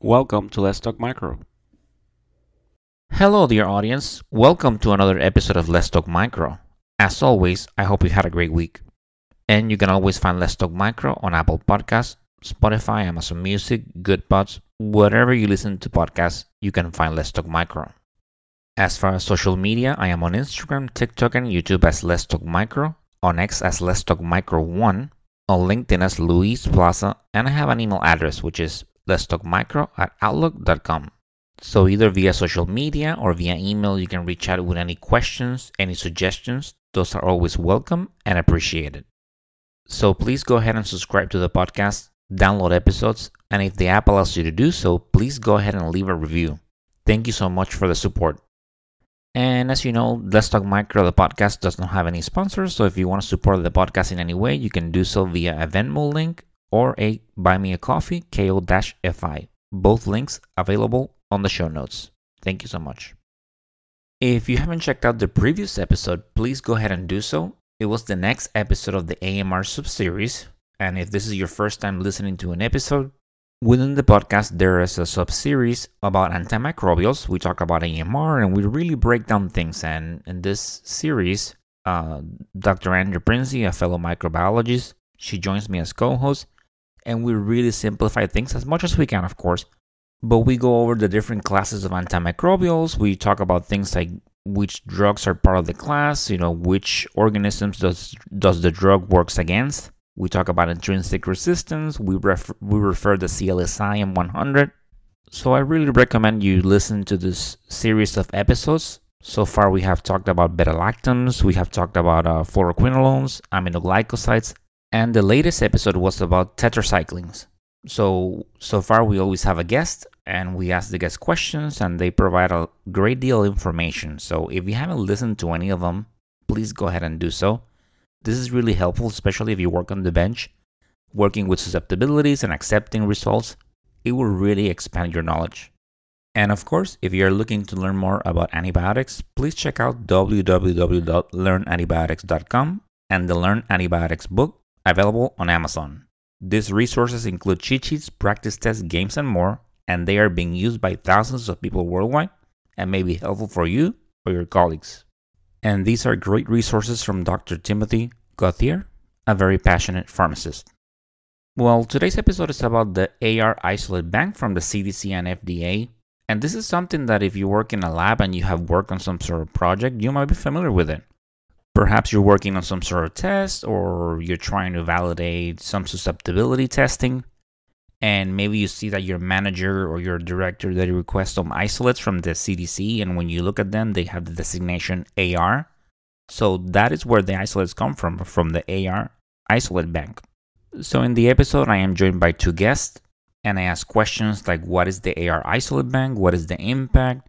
Welcome to Let's Talk Micro. Hello, dear audience. Welcome to another episode of Let's Talk Micro. As always, I hope you had a great week. And you can always find Let's Talk Micro on Apple Podcasts, Spotify, Amazon Music, Goodpods, wherever you listen to podcasts, you can find Let's Talk Micro. As far as social media, I am on Instagram, TikTok, and YouTube as Let's Talk Micro, on X as Let's Talk Micro 1, on LinkedIn as Luis Plaza, and I have an email address which is letstalkmicro@outlook.com. So either via social media or via email, you can reach out with any questions, any suggestions. Those are always welcome and appreciated. So please go ahead and subscribe to the podcast, download episodes, and if the app allows you to do so, please go ahead and leave a review. Thank you so much for the support. And as you know, Let's Talk Micro, the podcast, does not have any sponsors. So if you want to support the podcast in any way, you can do so via a Venmo link or a Buy Me a Coffee, KO-FI. Both links available on the show notes. Thank you so much. If you haven't checked out the previous episode, please go ahead and do so. It was the next episode of the AMR subseries. And if this is your first time listening to an episode, within the podcast, there is a subseries about antimicrobials. We talk about AMR and we really break down things. And in this series, Dr. Andrew Princey, a fellow microbiologist, she joins me as co-host. And we really simplify things as much as we can, of course. But we go over the different classes of antimicrobials. We talk about things like which drugs are part of the class, which organisms does the drug works against. We talk about intrinsic resistance. We refer the CLSI M100. So I really recommend you listen to this series of episodes. So far we have talked about beta-lactams, we have talked about fluoroquinolones, aminoglycosides, and the latest episode was about tetracyclines. So far we always have a guest and we ask the guest questions and they provide a great deal of information. So if you haven't listened to any of them, please go ahead and do so. This is really helpful, especially if you work on the bench, working with susceptibilities and accepting results. It will really expand your knowledge. And of course, if you're looking to learn more about antibiotics, please check out www.learnantibiotics.com and the Learn Antibiotics book available on Amazon. These resources include cheat sheets, practice tests, games, and more, and they are being used by thousands of people worldwide and may be helpful for you or your colleagues. And these are great resources from Dr. Timothy Gauthier, a very passionate pharmacist. Well, today's episode is about the AR Isolate Bank from the CDC and FDA. And this is something that if you work in a lab and you have worked on some sort of project, you might be familiar with it. Perhaps you're working on some sort of test or you're trying to validate some susceptibility testing. And maybe you see that your manager or your director, they request some isolates from the CDC. And when you look at them, they have the designation AR. So that is where the isolates come from the AR Isolate Bank. So in the episode, I am joined by two guests. And I ask questions like, what is the AR Isolate Bank? What is the impact?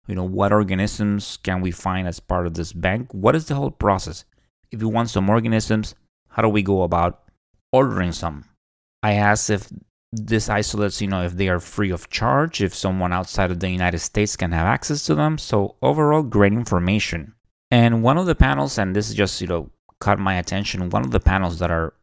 What organisms can we find as part of this bank? What is the whole process? If you want some organisms, how do we go about ordering some? I asked if these isolates, if they are free of charge, if someone outside of the United States can have access to them. So overall, great information. And one of the panels, and this just, caught my attention, one of the panels that are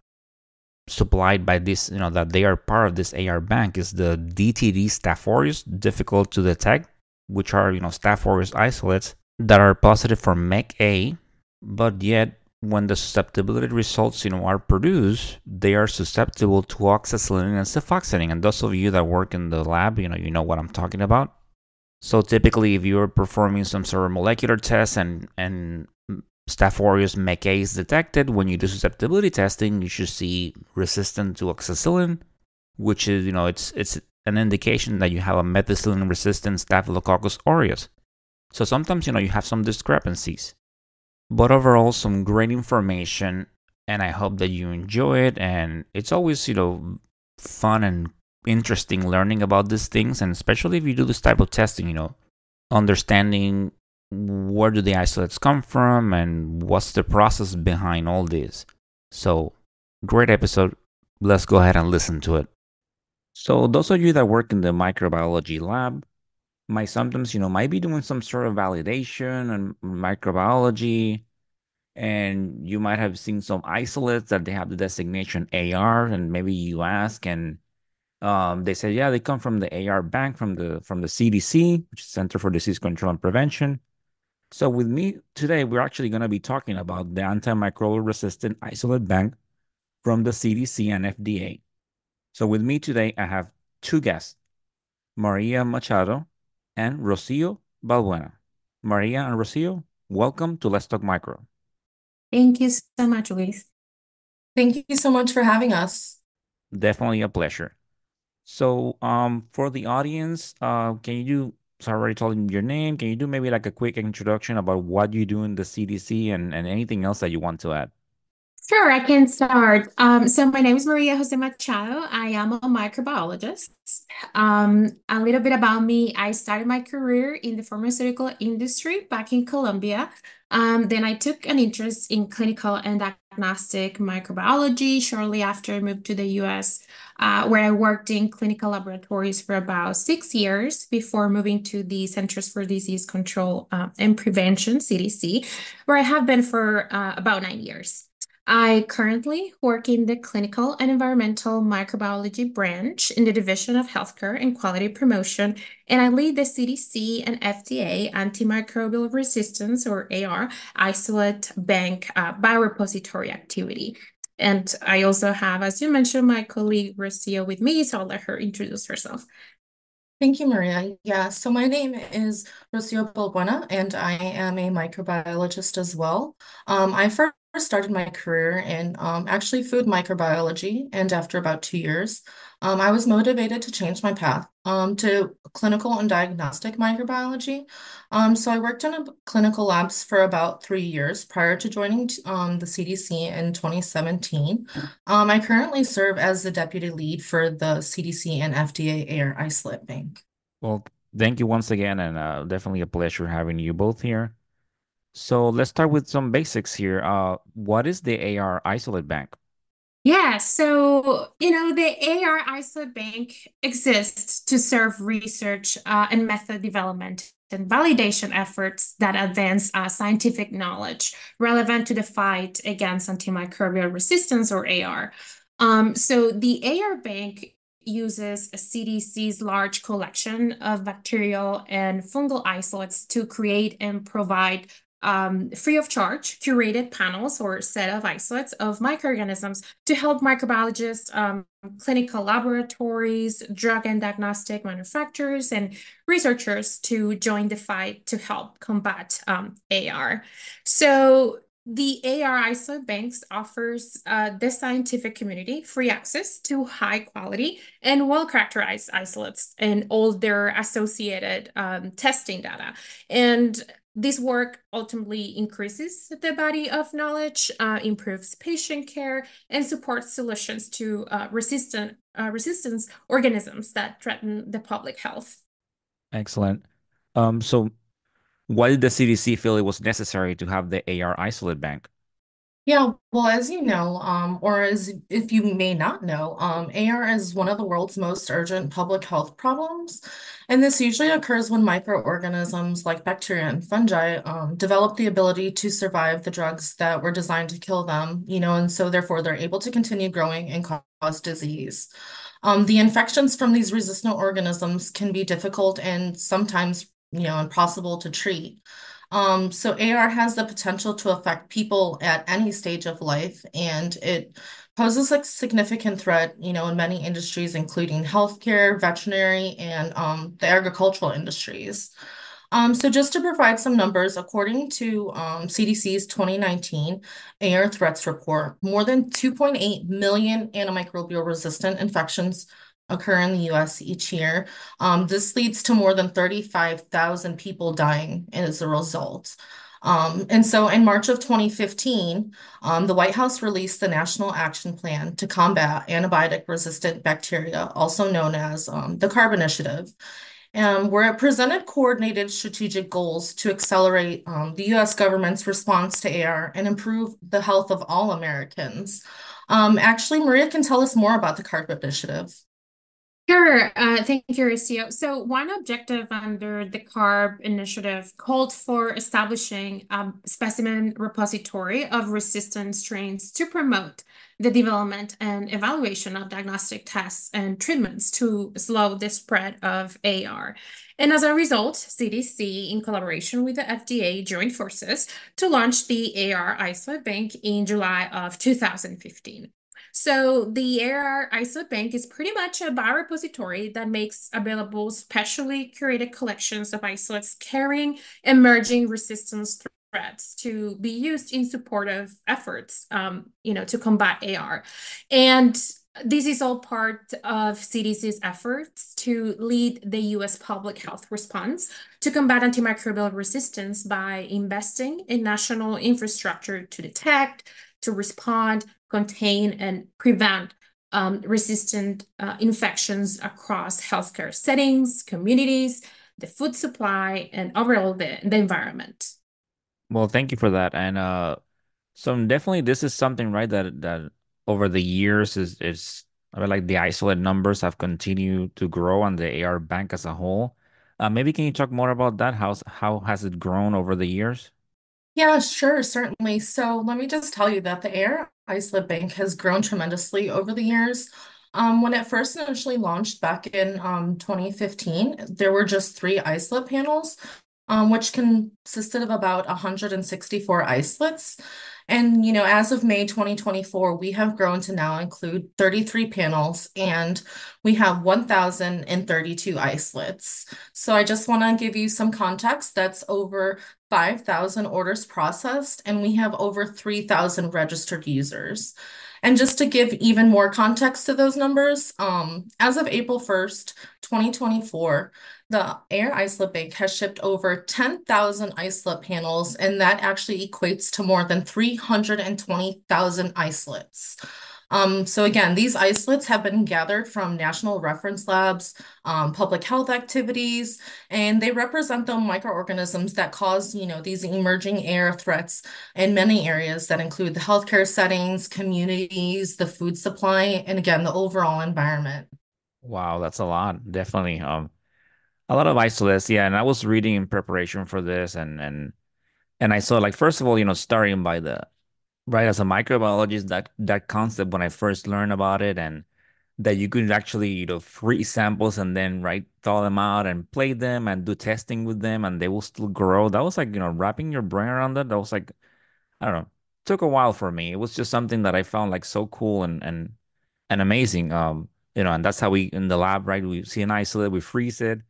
supplied by this, that they are part of this AR bank is the DTD Staph aureus, difficult to detect, which are, Staph aureus isolates that are positive for MEC-A, but yet when the susceptibility results, are produced, they are susceptible to oxacillin and cefoxytin. And those of you that work in the lab, you know what I'm talking about. So typically, if you're performing some sort of molecular test and Staph aureus MEC-A is detected, when you do susceptibility testing, you should see resistant to oxacillin, which is, it's an indication that you have a methicillin-resistant Staphylococcus aureus. So sometimes, you have some discrepancies. But overall, some great information, and I hope that you enjoy it. And it's always, fun and interesting learning about these things, and especially if you do this type of testing, understanding where do the isolates come from and what's the process behind all this. So, great episode. Let's go ahead and listen to it. So those of you that work in the microbiology lab might sometimes, might be doing some sort of validation and microbiology, and you might have seen some isolates that they have the designation AR, and maybe you ask, and They said, yeah, they come from the AR Bank, from the CDC, which is Center for Disease Control and Prevention. So with me today, we're actually going to be talking about the Antimicrobial Resistant Isolate Bank from the CDC and FDA. So with me today, I have two guests, Maria Machado and Rocio Balbuena. Maria and Rocio, welcome to Let's Talk Micro. Thank you so much, Luis. Thank you so much for having us. Definitely a pleasure. So, for the audience, can you, so I already told them your name. Can you do maybe like a quick introduction about what you do in the CDC and anything else that you want to add? Sure, I can start. So my name is Maria Jose Machado. I am a microbiologist. A little bit about me, I started my career in the pharmaceutical industry back in Colombia. Then I took an interest in clinical and diagnostic microbiology shortly after I moved to the US, where I worked in clinical laboratories for about 6 years before moving to the Centers for Disease Control and Prevention, CDC, where I have been for about 9 years. I currently work in the clinical and environmental microbiology branch in the Division of Healthcare and Quality Promotion, and I lead the CDC and FDA Antimicrobial Resistance, or AR, Isolate Bank biorepository activity. And I also have, as you mentioned, my colleague Rocio with me, so I'll let her introduce herself. Thank you, Maria. Yeah, so my name is Rocio Balbuena, and I am a microbiologist as well. I first started my career in actually food microbiology, and after about 2 years, I was motivated to change my path to clinical and diagnostic microbiology. So I worked in clinical labs for about 3 years prior to joining the CDC in 2017. I currently serve as the deputy lead for the CDC and FDA Air Isolate Bank. Well, thank you once again, and definitely a pleasure having you both here. So let's start with some basics here. What is the AR Isolate Bank? Yeah, so the AR Isolate Bank exists to serve research and method development and validation efforts that advance scientific knowledge relevant to the fight against antimicrobial resistance, or AR. So the AR Bank uses a CDC's large collection of bacterial and fungal isolates to create and provide free of charge curated panels or set of isolates of microorganisms to help microbiologists, clinical laboratories, drug and diagnostic manufacturers, and researchers to join the fight to help combat AR. So the AR Isolate Banks offers the scientific community free access to high quality and well-characterized isolates and all their associated testing data. And this work ultimately increases the body of knowledge, improves patient care, and supports solutions to resistance organisms that threaten the public health. Excellent. So why did the CDC feel it was necessary to have the AR Isolate Bank? Yeah, well, as you know, or as if you may not know, AR is one of the world's most urgent public health problems. And this usually occurs when microorganisms like bacteria and fungi develop the ability to survive the drugs that were designed to kill them, and so therefore they're able to continue growing and cause disease. The infections from these resistant organisms can be difficult and sometimes, impossible to treat. So AR has the potential to affect people at any stage of life, and it poses a significant threat, in many industries, including healthcare, veterinary, and the agricultural industries. So just to provide some numbers, according to CDC's 2019 AR threats report, more than 2.8 million antimicrobial resistant infections occur in the US each year. This leads to more than 35,000 people dying as a result. And so in March of 2015, the White House released the National Action Plan to combat antibiotic-resistant bacteria, also known as the CARB Initiative, where it presented coordinated strategic goals to accelerate the US government's response to AR and improve the health of all Americans. Actually, Maria can tell us more about the CARB Initiative. Sure. Thank you, Ricio. So one objective under the CARB initiative called for establishing a specimen repository of resistant strains to promote the development and evaluation of diagnostic tests and treatments to slow the spread of AR. And as a result, CDC, in collaboration with the FDA, joined forces to launch the AR Isolate Bank in July of 2015. So the AR Isolate Bank is pretty much a biorepository that makes available specially curated collections of isolates carrying emerging resistance threats to be used in support of efforts, to combat AR. And this is all part of CDC's efforts to lead the US public health response to combat antimicrobial resistance by investing in national infrastructure to detect, to respond, contain, and prevent resistant infections across healthcare settings, communities, the food supply, and overall the environment. Well, thank you for that. And so definitely this is something, right, that over the years is I mean, like the isolate numbers have continued to grow on the AR bank as a whole. Maybe can you talk more about that? How has it grown over the years? Yeah, sure, certainly. So let me just tell you that the Air Isolate Bank has grown tremendously over the years. When it first initially launched back in 2015, there were just three isolate panels, which consisted of about 164 isolates. And, as of May 2024, we have grown to now include 33 panels and we have 1,032 isolates. So I just want to give you some context. That's over 5,000 orders processed, and we have over 3,000 registered users. And just to give even more context to those numbers, as of April 1st, 2024, the Air Isolate Bank has shipped over 10,000 isolate panels, and that actually equates to more than 320,000 isolates. So again, these isolates have been gathered from national reference labs, public health activities, and they represent the microorganisms that cause, these emerging air threats in many areas that include the healthcare settings, communities, the food supply, and again, the overall environment. Wow, that's a lot. Definitely. A lot of isolates, yeah. And I was reading in preparation for this and I saw like first of all, starting by the right as a microbiologist, that concept when I first learned about it and that you could actually, freeze samples and then right thaw them out and plate them and do testing with them and they will still grow. That was like, wrapping your brain around that. That was like, I don't know, took a while for me. It was just something that I found like so cool and amazing. And that's how we in the lab, right? We see an isolate, we freeze it.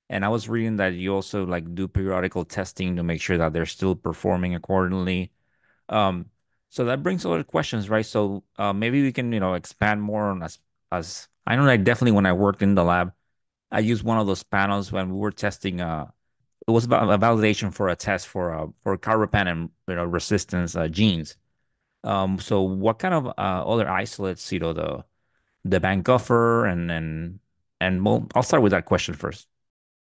And I was reading that you also like do periodical testing to make sure that they're still performing accordingly. Um, so that brings a lot of questions, right? So maybe we can, expand more on as I know that definitely when I worked in the lab, I used one of those panels when we were testing it was about a validation for a test for carbapenem and resistance genes. So what kind of other isolates, the bank offer and well, I'll start with that question first.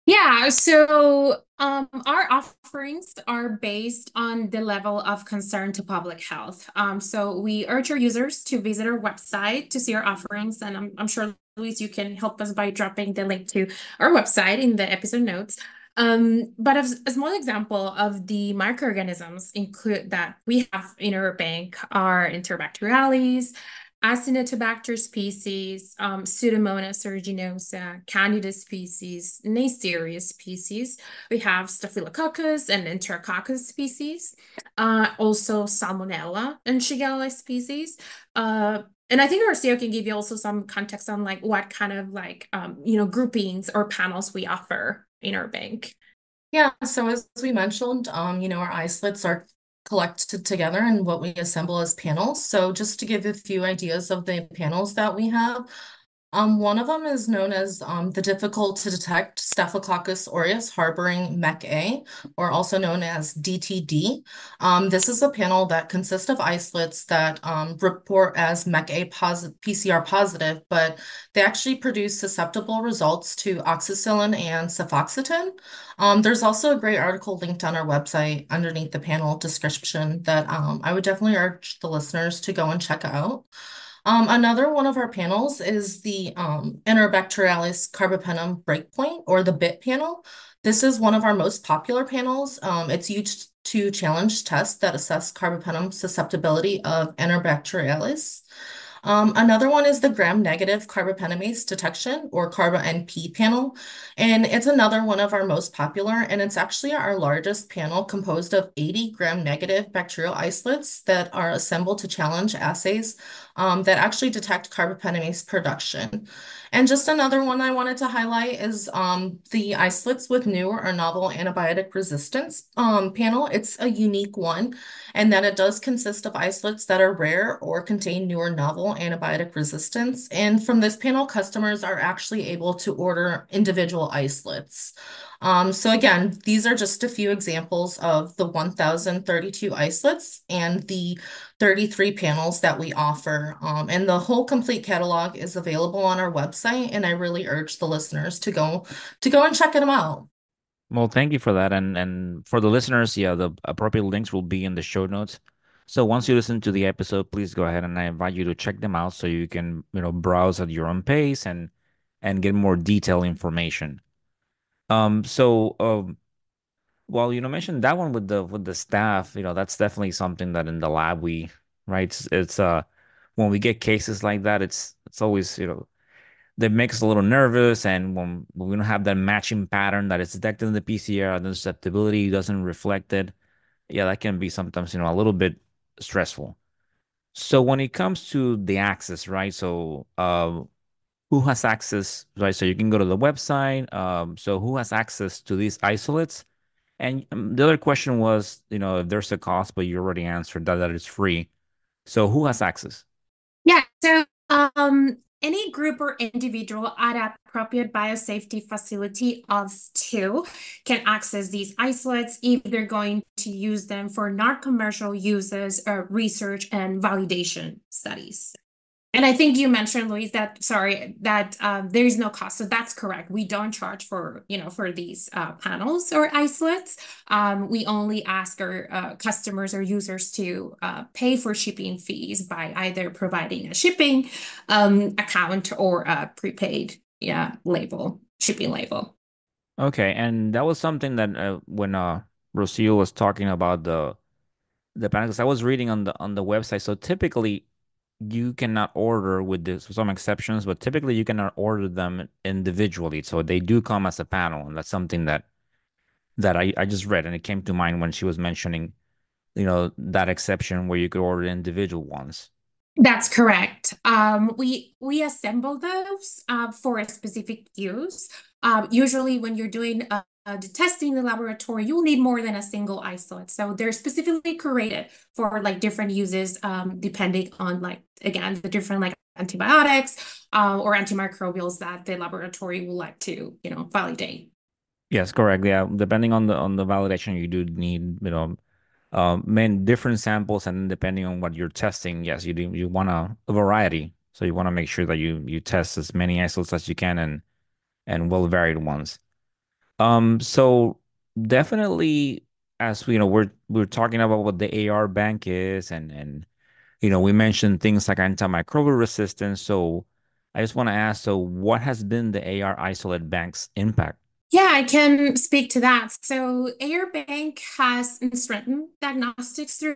Yeah, so our offerings are based on the level of concern to public health. So we urge our users to visit our website to see our offerings, and I'm sure, Luis, you can help us by dropping the link to our website in the episode notes. But as a small example of the microorganisms include that we have in our bank are Enterobacteriales, Acinetobacter species, Pseudomonas aeruginosa, Candida species, Neisseria species. We have Staphylococcus and Enterococcus species, also Salmonella and Shigella species. And I think Arcio can give you also some context on like what kind of like groupings or panels we offer in our bank. Yeah, so as we mentioned, our isolates are collected together and what we assemble as panels. So just to give a few ideas of the panels that we have, one of them is known as the difficult to detect Staphylococcus aureus harboring MEC-A, or also known as DTD. This is a panel that consists of isolates that report as MEC-A PCR positive, but they actually produce susceptible results to oxacillin and cefoxitin. There's also a great article linked on our website underneath the panel description that I would definitely urge the listeners to go and check out. Another one of our panels is the Enterobacterialis carbapenem breakpoint, or the BIT panel. This is one of our most popular panels. It's used to challenge tests that assess carbapenem susceptibility of Enterobacterialis. Another one is the gram-negative carbapenemase detection, or CARBA-NP panel, and it's another one of our most popular, and it's actually our largest panel, composed of 80 gram-negative bacterial isolates that are assembled to challenge assays that actually detect carbapenemase production. And just another one I wanted to highlight is the isolates with new or novel antibiotic resistance panel. It's a unique one, and that it does consist of isolates that are rare or contain new or novel antibiotic resistance. And from this panel, customers are actually able to order individual isolates. So again, these are just a few examples of the 1,032 isolates and the 33 panels that we offer. And the whole complete catalog is available on our website, and I really urge the listeners to go and check them out. Well, thank you for that. And for the listeners, yeah, the appropriate links will be in the show notes. So once you listen to the episode, please go ahead and I invite you to check them out so you can, browse at your own pace and get more detailed information. Well, mentioned that one with the staff, that's definitely something that in the lab right, it's when we get cases like that, it's always, that makes us a little nervous. And when we don't have that matching pattern that is detected in the PCR, the susceptibility doesn't reflect it. Yeah, that can be sometimes, a little bit stressful. So when it comes to the access, right? So who has access, right? So you can go to the website. So who has access to these isolates? And the other question was, if there's a cost, but you already answered that it's free. So who has access? Yeah, so any group or individual at a appropriate biosafety facility of two can access these isolates if they're going to use them for non-commercial uses or research and validation studies. And I think you mentioned, Luis, that there is no cost. So that's correct. We don't charge for these panels or isolates. We only ask our customers or users to pay for shipping fees by either providing a shipping account or a prepaid shipping label. Okay, and that was something that when Rocio was talking about the panels, I was reading on the website. So typically you cannot order with this, with some exceptions, but typically you cannot order them individually. So they do come as a panel, and that's something that I just read, and it came to mind when she was mentioning, that exception where you could order individual ones. That's correct. We assemble those for a specific use. Usually, when you're doing the testing in the laboratory, you'll need more than a single isolate. So they're specifically created for like different uses, depending on again the different antibiotics or antimicrobials that the laboratory will like to validate. Yes, correct. Yeah, depending on the validation, you do need, many different samples, and depending on what you're testing, yes, you want a variety. So you want to make sure that you test as many isolates as you can, and well varied ones. So definitely, as we're talking about what the AR bank is, and we mentioned things like antimicrobial resistance. So I just want to ask, so what has been the AR isolate bank's impact? Yeah, I can speak to that. So AR Bank has strengthened diagnostics through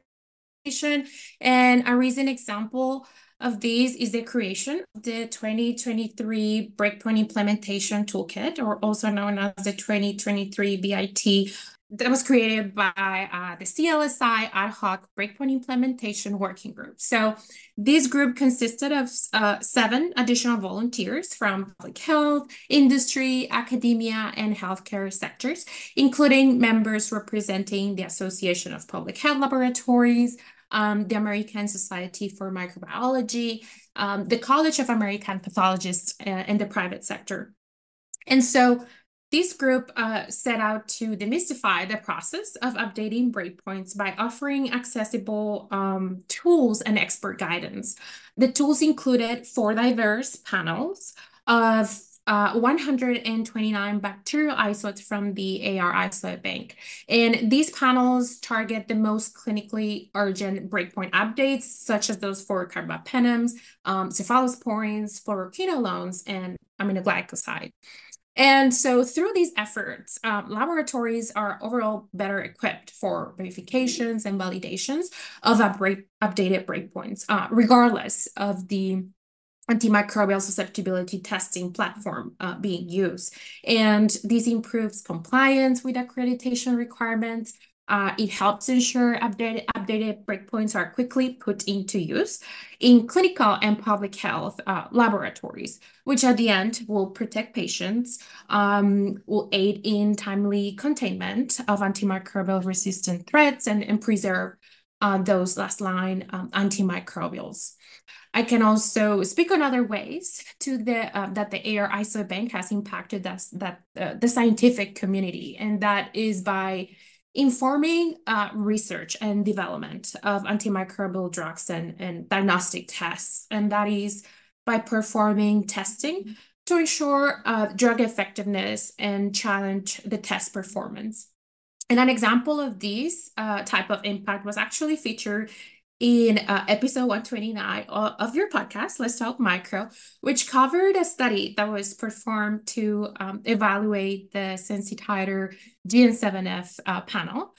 education, and a recent example of these is the creation of the 2023 Breakpoint Implementation Toolkit, or also known as the 2023 BIT, that was created by the CLSI Ad Hoc Breakpoint Implementation Working Group. So this group consisted of 7 additional volunteers from public health, industry, academia, and healthcare sectors, including members representing the Association of Public Health Laboratories, the American Society for Microbiology, the College of American Pathologists, and the private sector. And so this group set out to demystify the process of updating breakpoints by offering accessible tools and expert guidance. The tools included 4 diverse panels of 129 bacterial isolates from the AR Isolate Bank. And these panels target the most clinically urgent breakpoint updates, such as those for carbapenems, cephalosporins, fluoroquinolones, and aminoglycoside. And so through these efforts, laboratories are overall better equipped for verifications and validations of updated breakpoints, regardless of the antimicrobial susceptibility testing platform being used. And this improves compliance with accreditation requirements. It helps ensure updated breakpoints are quickly put into use in clinical and public health laboratories, which at the end will protect patients, will aid in timely containment of antimicrobial resistant threats, and preserve those last line antimicrobials. I can also speak on other ways to that the AR Isolate Bank has impacted the scientific community, and that is by informing research and development of antimicrobial drugs and diagnostic tests, and that is by performing testing to ensure drug effectiveness and challenge the test performance. And an example of this type of impact was actually featured in episode 129 of your podcast, Let's Talk Micro, which covered a study that was performed to evaluate the Sensititer GN7F panel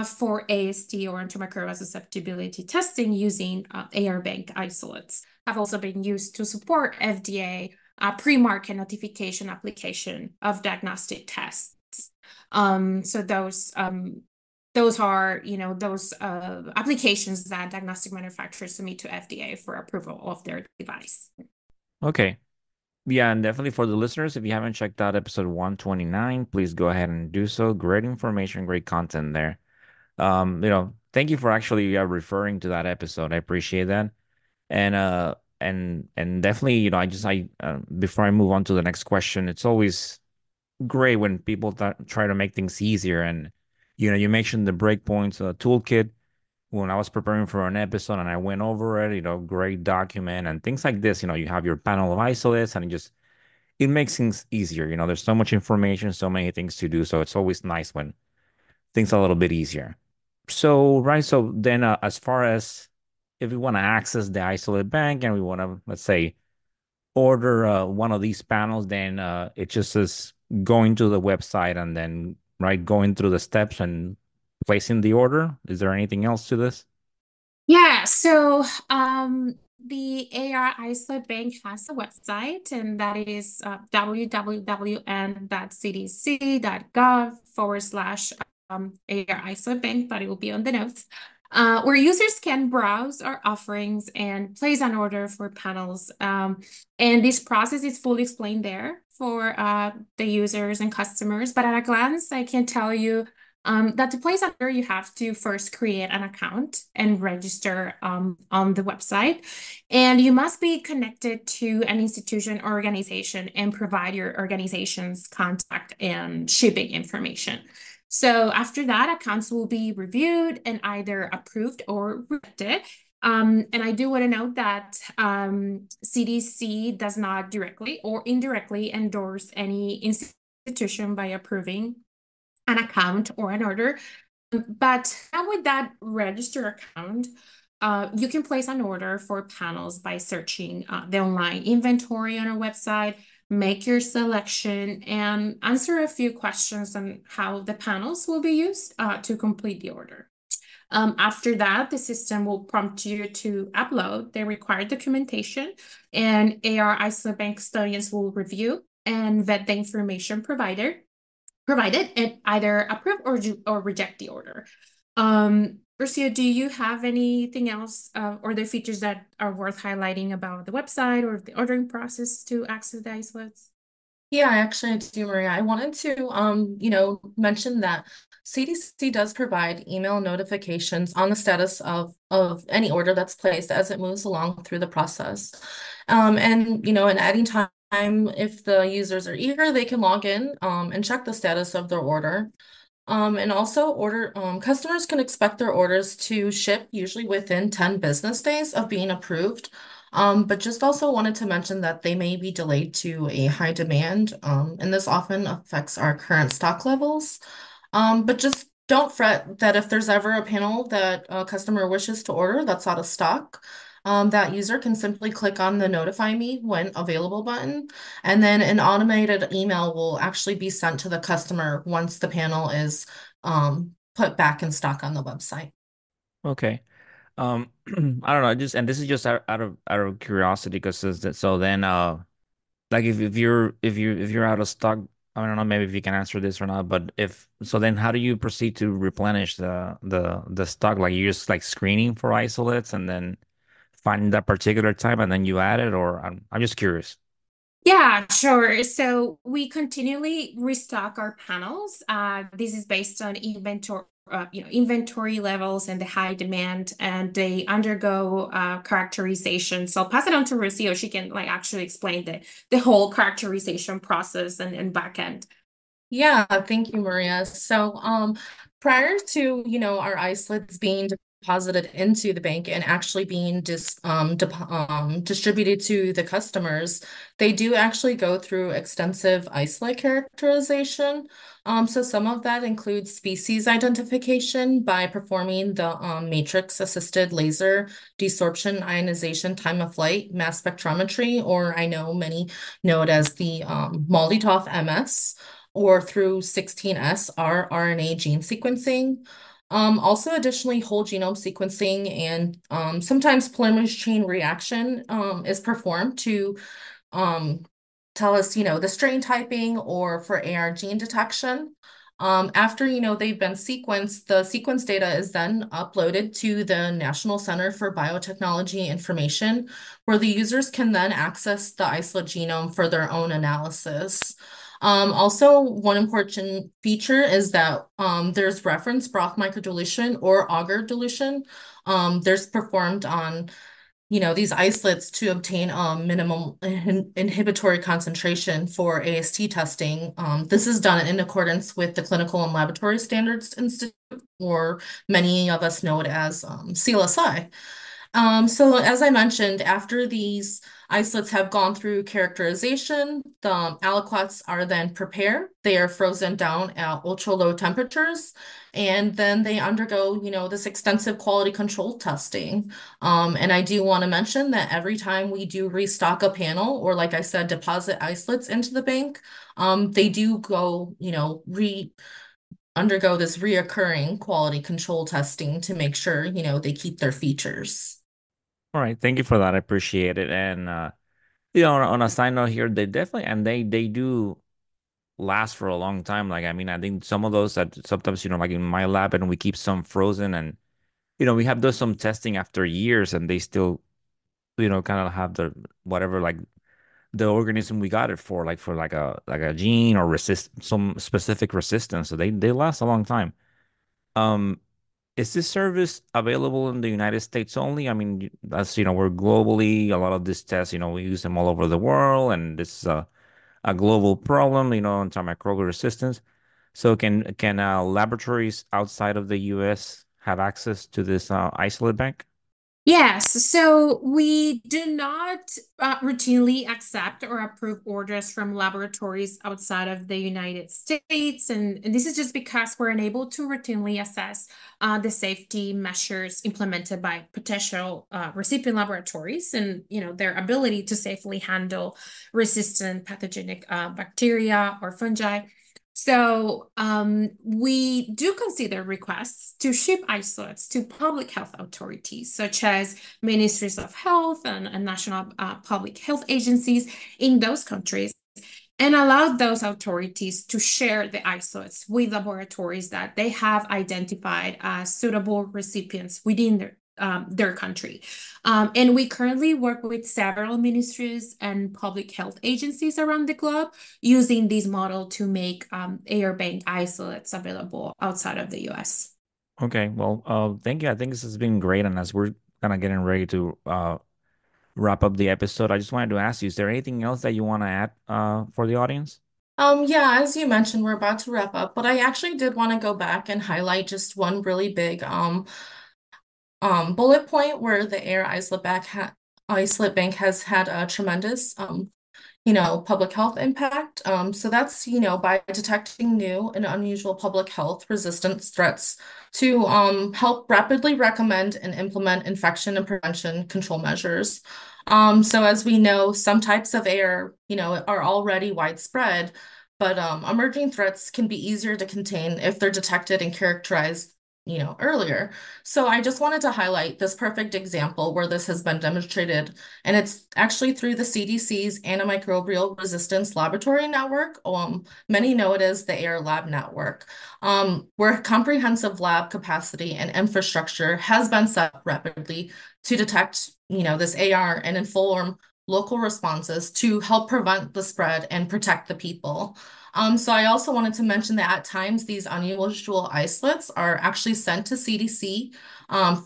for AST or antimicrobial susceptibility testing using AR Bank isolates. Have also been used to support FDA pre-market notification application of diagnostic tests. So those are, those applications that diagnostic manufacturers submit to FDA for approval of their device. Okay. Yeah, and definitely for the listeners, if you haven't checked out episode 129, please go ahead and do so. Great information, great content there. Thank you for actually referring to that episode. I appreciate that. And definitely, before I move on to the next question, it's always great when people try to make things easier. And you mentioned the breakpoints toolkit when I was preparing for an episode, and I went over it. Great document and things like this. You have your panel of isolates, and it makes things easier. There's so much information, so many things to do, so it's always nice when things are a little bit easier. So right, so then as far as if we want to access the isolate bank and we want to, let's say, order one of these panels, then it just is going to the website and then going through the steps and placing the order. Is there anything else to this? Yeah, so the AR Isolate Bank has a website, and that is www.cdc.gov/AR Isolate Bank, but it will be on the notes, where users can browse our offerings and place an order for panels. And this process is fully explained there for the users and customers. But at a glance, I can tell you that to place an order, you have to first create an account and register on the website. And you must be connected to an institution or organization and provide your organization's contact and shipping information. So after that, accounts will be reviewed and either approved or rejected. And I do want to note that CDC does not directly or indirectly endorse any institution by approving an account or an order. But now with that registered account, you can place an order for panels by searching the online inventory on our website, make your selection, and answer a few questions on how the panels will be used to complete the order. After that, the system will prompt you to upload the required documentation, and AR Isolate Bank custodians will review and vet the information provided and either approve or reject the order. Ursula, do you have anything else or the features that are worth highlighting about the website or the ordering process to access the isolates? Yeah, actually, I do, Maria. I wanted to, mention that CDC does provide email notifications on the status of any order that's placed as it moves along through the process. And at any time, if the users are eager, they can log in and check the status of their order. And also customers can expect their orders to ship usually within 10 business days of being approved. But just also wanted to mention that they may be delayed to a high demand, and this often affects our current stock levels. But just don't fret that if there's ever a panel that a customer wishes to order that's out of stock, that user can simply click on the notify me when available button, and then an automated email will actually be sent to the customer once the panel is put back in stock on the website. Okay. I don't know, just and this is just out of curiosity because so then like if you're out of stock, I don't know maybe if you can answer this or not, but if so then how do you proceed to replenish the stock? Like you just like screening for isolates and then finding that particular time and then you add it, or I'm just curious. Yeah, sure. So we continually restock our panels. This is based on inventory levels and the high demand, and they undergo characterization. So I'll pass it on to Rocio. She can like actually explain the whole characterization process and back end. Yeah, thank you, Maria. So, prior to, our isolates being deposited into the bank and actually being distributed to the customers, they do actually go through extensive isolate characterization. So some of that includes species identification by performing the matrix-assisted laser desorption ionization time of flight mass spectrometry, or I know many know it as the MALDI-TOF MS, or through 16S rRNA gene sequencing. Also, additionally, whole genome sequencing and sometimes polymerase chain reaction is performed to um, tell us, the strain typing or for AR gene detection. After, they've been sequenced, the sequence data is then uploaded to the National Center for Biotechnology Information, where the users can then access the isolate genome for their own analysis. Also, one important feature is that there's reference broth microdeletion or agar dilution. There's performed on these isolates to obtain minimum inhibitory concentration for AST testing. This is done in accordance with the Clinical and Laboratory Standards Institute, or many of us know it as CLSI. So as I mentioned, after these isolates have gone through characterization, the aliquots are then prepared. They are frozen down at ultra low temperatures, and then they undergo, this extensive quality control testing. And I do want to mention that every time we do restock a panel, or like I said, deposit isolates into the bank, they do go, undergo this reoccurring quality control testing to make sure, they keep their features. All right, thank you for that. I appreciate it. And on a side note here, they definitely and they do last for a long time. Like I mean, I think some of those that sometimes like in my lab, and we keep some frozen, and we have done some testing after years, and they still kind of have the whatever like the organism we got it for, like for like a gene or resist some specific resistance. So they last a long time. Um, is this service available in the United States only? I mean, as we're globally, a lot of these tests, we use them all over the world, and this is a global problem, antimicrobial resistance. So can laboratories outside of the US have access to this isolate bank? Yes, so we do not routinely accept or approve orders from laboratories outside of the United States. And this is just because we're unable to routinely assess the safety measures implemented by potential recipient laboratories and, their ability to safely handle resistant pathogenic bacteria or fungi. So we do consider requests to ship isolates to public health authorities, such as ministries of health and national public health agencies in those countries, and allow those authorities to share the isolates with laboratories that they have identified as suitable recipients within their country. And we currently work with several ministries and public health agencies around the globe using this model to make air bank isolates available outside of the US. Okay, well, thank you. I think this has been great, and as we're kind of getting ready to wrap up the episode, I just wanted to ask you, is there anything else that you want to add for the audience? Yeah, as you mentioned, we're about to wrap up, but I actually did want to go back and highlight just one really big bullet point where the air isolate bank Isolate Bank has had a tremendous public health impact. So that's, by detecting new and unusual public health resistance threats to help rapidly recommend and implement infection and prevention control measures. So as we know, some types of AR, are already widespread, but emerging threats can be easier to contain if they're detected and characterized, earlier. So I just wanted to highlight this perfect example where this has been demonstrated, and it's actually through the CDC's Antimicrobial Resistance Laboratory Network. Many know it as the AIR Lab Network, where comprehensive lab capacity and infrastructure has been set up rapidly to detect, this AR and inform local responses to help prevent the spread and protect the people. So I also wanted to mention that at times these unusual isolates are actually sent to CDC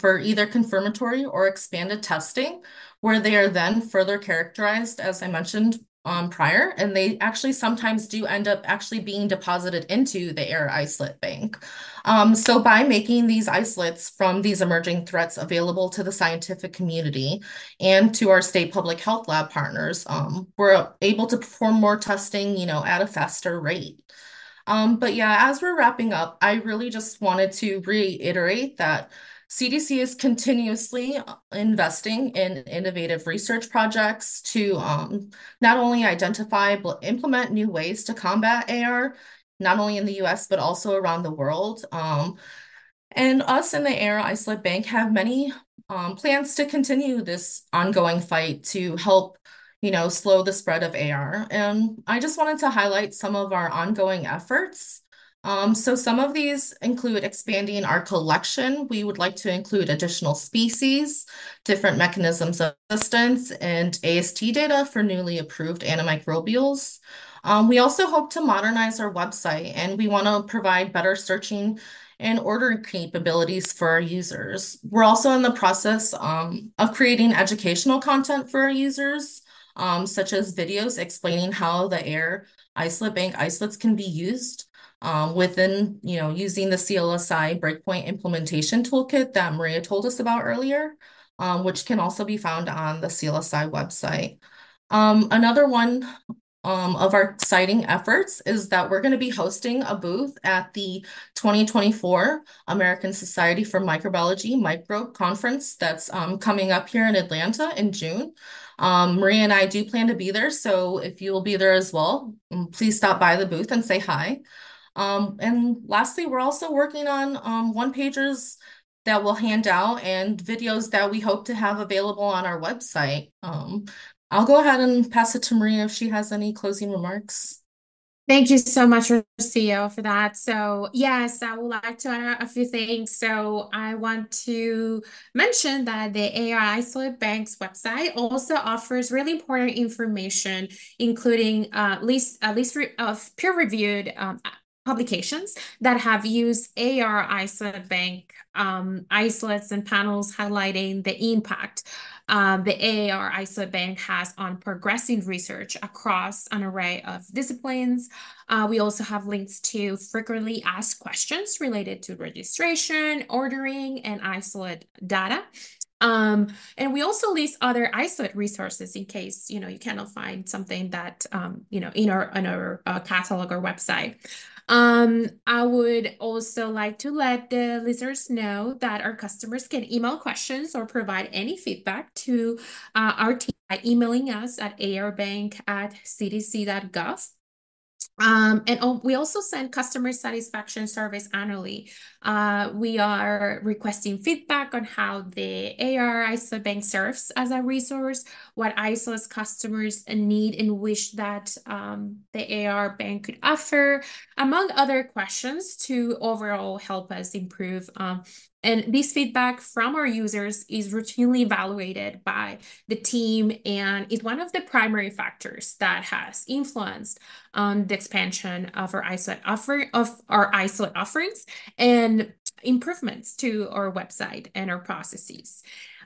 for either confirmatory or expanded testing, where they are then further characterized, as I mentioned prior, and they actually sometimes do end up actually being deposited into the AIR isolate bank. So by making these isolates from these emerging threats available to the scientific community and to our state public health lab partners, we're able to perform more testing, at a faster rate. But yeah, as we're wrapping up, I really just wanted to reiterate that CDC is continuously investing in innovative research projects to not only identify but implement new ways to combat AR, not only in the US, but also around the world. And us in the AIR Isolate Bank have many plans to continue this ongoing fight to help, slow the spread of AR. And I just wanted to highlight some of our ongoing efforts. So some of these include expanding our collection. We would like to include additional species, different mechanisms of resistance, and AST data for newly approved antimicrobials. We also hope to modernize our website, and we want to provide better searching and ordering capabilities for our users. We're also in the process of creating educational content for our users, such as videos explaining how the AIR Isolate Bank isolates can be used within, using the CLSI Breakpoint Implementation Toolkit that Maria told us about earlier, which can also be found on the CLSI website. Another one of our exciting efforts is that we're going to be hosting a booth at the 2024 American Society for Microbiology Micro Conference that's coming up here in Atlanta in June. Maria and I do plan to be there, so if you will be there as well, please stop by the booth and say hi. And lastly, we're also working on one-pagers that we'll hand out and videos that we hope to have available on our website. I'll go ahead and pass it to Maria if she has any closing remarks. Thank you so much, Rocio, for that. So yes, I would like to add a few things. So I want to mention that the AR Isolate Bank's website also offers really important information, including a list of peer-reviewed publications that have used AR Isolate Bank isolates and panels highlighting the impact the AAR Isolate Bank has on progressing research across an array of disciplines. We also have links to frequently asked questions related to registration, ordering, and isolate data. And we also list other isolate resources in case, you cannot find something that, in our catalog or website. I would also like to let the listeners know that our customers can email questions or provide any feedback to our team by emailing us at arbank@cdc.gov. And we also send customer satisfaction surveys annually. We are requesting feedback on how the AR Isolate Bank serves as a resource, what isolates customers need and wish that the AR Bank could offer, among other questions to overall help us improve. And this feedback from our users is routinely evaluated by the team and is one of the primary factors that has influenced the expansion of our isolate offerings and improvements to our website and our processes.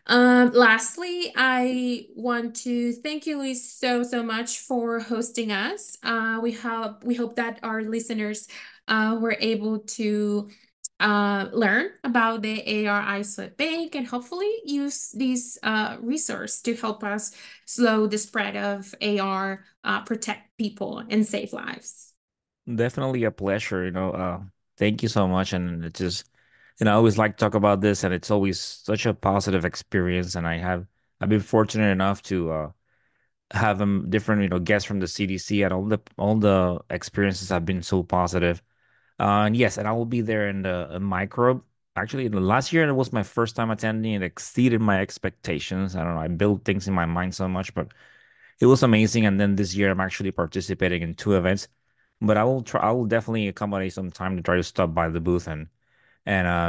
Lastly, I want to thank you, Luis, so much for hosting us. We hope that our listeners were able to learn about the AR Isolate Bank and hopefully use these resources to help us slow the spread of AR, protect people, and save lives. Definitely a pleasure. Thank you so much. And it's just, I always like to talk about this, and it's always such a positive experience. And I've been fortunate enough to have different, guests from the CDC, and all the experiences have been so positive. And yes, and I will be there in the microbe. Actually, the last year it was my first time attending. It exceeded my expectations. I don't know. I built things in my mind so much, but it was amazing. And then this year I'm actually participating in two events. But I will try. I will definitely accommodate some time to try to stop by the booth and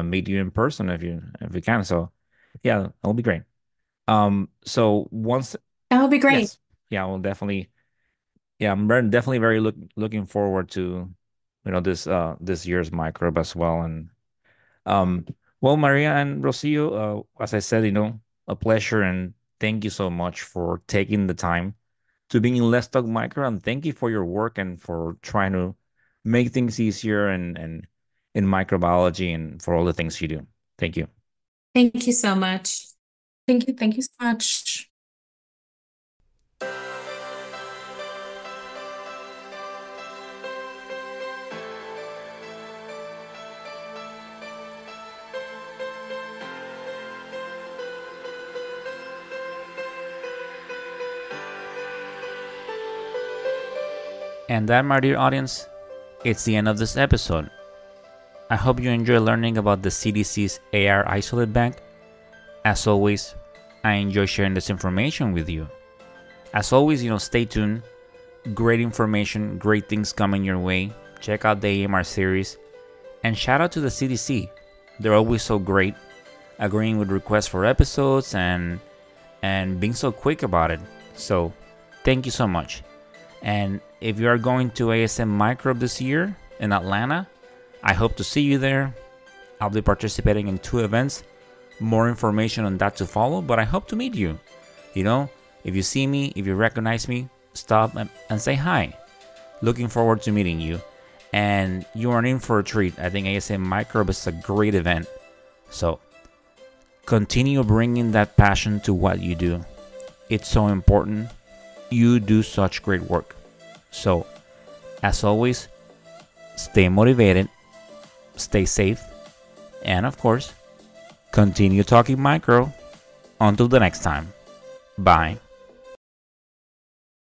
meet you in person if you can. So yeah, that'll be great. So once That would be great. yes, yeah, we'll definitely. Yeah, definitely very looking forward to this year's microbe as well. And um well, Maria and Rocio, as I said, a pleasure, and thank you so much for taking the time to being in Let's Talk Micro, and thank you for your work and for trying to make things easier and in microbiology and for all the things you do. Thank you. Thank you so much. Thank you so much. And that, my dear audience, it's the end of this episode. I hope you enjoy learning about the CDC's AR Isolate Bank. As always, I enjoy sharing this information with you. As always, stay tuned. Great information, great things coming your way. Check out the AMR series. And shout out to the CDC. They're always so great, agreeing with requests for episodes and being so quick about it. So, thank you so much. And if you are going to ASM Microbe this year in Atlanta, I hope to see you there. I'll be participating in two events. More information on that to follow, but I hope to meet you. If you see me, if you recognize me, stop and say hi. Looking forward to meeting you. And you are in for a treat. I think ASM Microbe is a great event. So, continue bringing that passion to what you do. It's so important. You do such great work. So, as always, stay motivated, stay safe, and of course, continue talking micro. Until the next time. Bye.